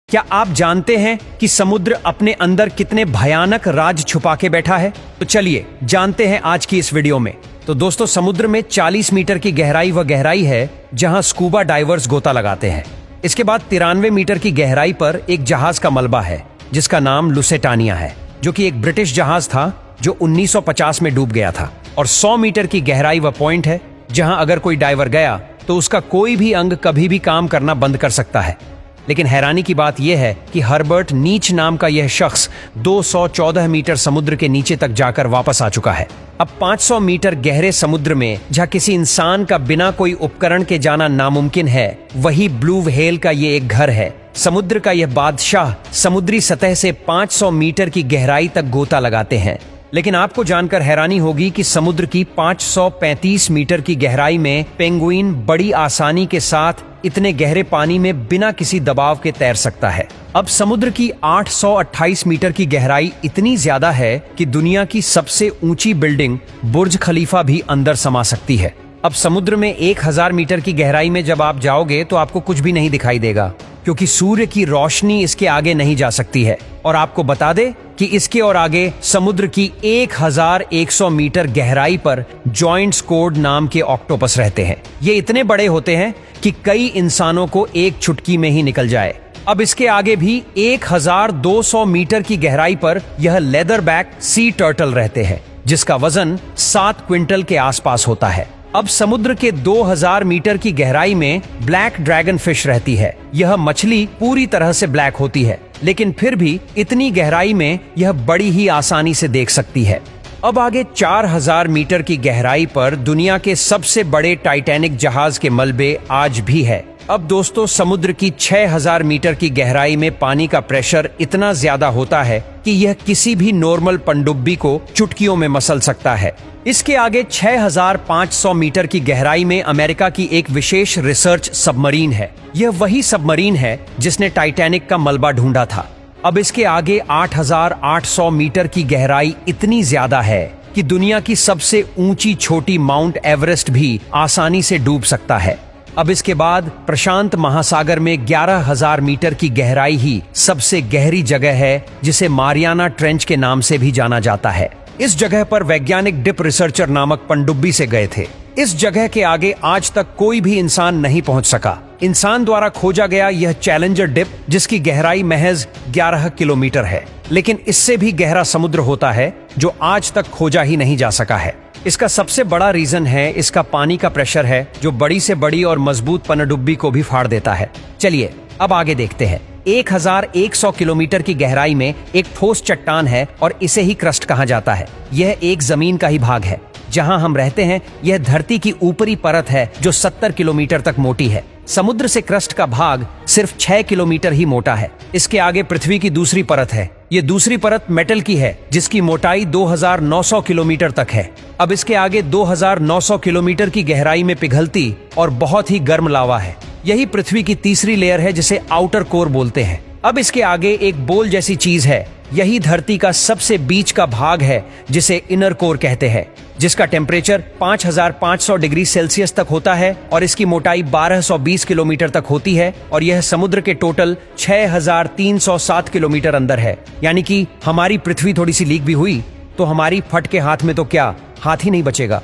क्या आप जानते हैं कि समुद्र अपने अंदर कितने भयानक राज छुपा के बैठा है? तो चलिए जानते हैं आज की इस वीडियो में। तो दोस्तों, समुद्र में 40 मीटर की गहराई है जहां स्कूबा डाइवर्स गोता लगाते हैं। इसके बाद 93 मीटर की गहराई पर एक जहाज का मलबा है जिसका नाम लुसेटानिया है, जो कि एक ब्रिटिश जहाज था जो 1950 में डूब गया था। और 100 मीटर की गहराई वह पॉइंट है जहां अगर कोई डाइवर गया तो उसका कोई भी अंग कभी भी काम करना बंद कर सकता है। लेकिन हैरानी की बात यह है कि हर्बर्ट नीच नाम का यह शख्स 214 मीटर समुद्र के नीचे तक जाकर वापस आ चुका है। अब 500 मीटर गहरे समुद्र में जहां किसी इंसान का बिना कोई उपकरण के जाना नामुमकिन है, वही ब्लू व्हेल का ये एक घर है। समुद्र का यह बादशाह समुद्री सतह से 500 मीटर की गहराई तक गोता लगाते हैं। लेकिन आपको जानकर हैरानी होगी कि समुद्र की 535 मीटर की गहराई में पेंगुइन बड़ी आसानी के साथ इतने गहरे पानी में बिना किसी दबाव के तैर सकता है। अब समुद्र की 828 मीटर की गहराई इतनी ज्यादा है कि दुनिया की सबसे ऊंची बिल्डिंग बुर्ज खलीफा भी अंदर समा सकती है। अब समुद्र में 1000 मीटर की गहराई में जब आप जाओगे तो आपको कुछ भी नहीं दिखाई देगा, क्योंकि सूर्य की रोशनी इसके आगे नहीं जा सकती है। और आपको बता दे कि इसके और आगे समुद्र की 1100 मीटर गहराई पर जॉइंट स्क्वॉड नाम के ऑक्टोपस रहते हैं। ये इतने बड़े होते हैं कि कई इंसानों को एक चुटकी में ही निकल जाए। अब इसके आगे भी 1200 मीटर की गहराई पर यह लेदरबैक सी टर्टल रहते हैं, जिसका वजन 7 क्विंटल के आसपास होता है। अब समुद्र के 2000 मीटर की गहराई में ब्लैक ड्रैगन फिश रहती है। यह मछली पूरी तरह से ब्लैक होती है, लेकिन फिर भी इतनी गहराई में यह बड़ी ही आसानी से देख सकती है। अब आगे 4000 मीटर की गहराई पर दुनिया के सबसे बड़े टाइटैनिक जहाज के मलबे आज भी है। अब दोस्तों, समुद्र की 6000 मीटर की गहराई में पानी का प्रेशर इतना ज्यादा होता है कि यह किसी भी नॉर्मल पनडुब्बी को चुटकियों में मसल सकता है। इसके आगे 6500 मीटर की गहराई में अमेरिका की एक विशेष रिसर्च सबमरीन है। यह वही सबमरीन है जिसने टाइटैनिक का मलबा ढूंढा था। अब इसके आगे 8800 मीटर की गहराई इतनी ज्यादा है कि दुनिया की सबसे ऊंची छोटी माउंट एवरेस्ट भी आसानी से डूब सकता है। अब इसके बाद प्रशांत महासागर में 11000 मीटर की गहराई ही सबसे गहरी जगह है, जिसे मारियाना ट्रेंच के नाम से भी जाना जाता है। इस जगह पर वैज्ञानिक डिप रिसर्चर नामक पनडुब्बी से गए थे। इस जगह के आगे आज तक कोई भी इंसान नहीं पहुंच सका। इंसान द्वारा खोजा गया यह चैलेंजर डिप, जिसकी गहराई महज 11 किलोमीटर है, लेकिन इससे भी गहरा समुद्र होता है जो आज तक खोजा ही नहीं जा सका है। इसका सबसे बड़ा रीजन है इसका पानी का प्रेशर है, जो बड़ी से बड़ी और मजबूत पनडुब्बी को भी फाड़ देता है। चलिए अब आगे देखते हैं। 1100 किलोमीटर की गहराई में एक ठोस चट्टान है और इसे ही क्रस्ट कहा जाता है। यह एक जमीन का ही भाग है। जहां हम रहते हैं यह धरती की ऊपरी परत है जो 70 किलोमीटर तक मोटी है। समुद्र से क्रस्ट का भाग सिर्फ 6 किलोमीटर ही मोटा है। इसके आगे पृथ्वी की दूसरी परत है। ये दूसरी परत मेटल की है, जिसकी मोटाई 2900 किलोमीटर तक है। अब इसके आगे 2900 किलोमीटर की गहराई में पिघलती और बहुत ही गर्म लावा है। यही पृथ्वी की तीसरी लेयर है, जिसे आउटर कोर बोलते हैं। अब इसके आगे एक बोल जैसी चीज है। यही धरती का सबसे बीच का भाग है, जिसे इनर कोर कहते हैं, जिसका टेम्परेचर 5500 डिग्री सेल्सियस तक होता है और इसकी मोटाई 1220 किलोमीटर तक होती है। और यह समुद्र के टोटल 6307 किलोमीटर अंदर है। यानी कि हमारी पृथ्वी थोड़ी सी लीक भी हुई तो हमारी फट के हाथ में तो क्या, हाथ ही नहीं बचेगा।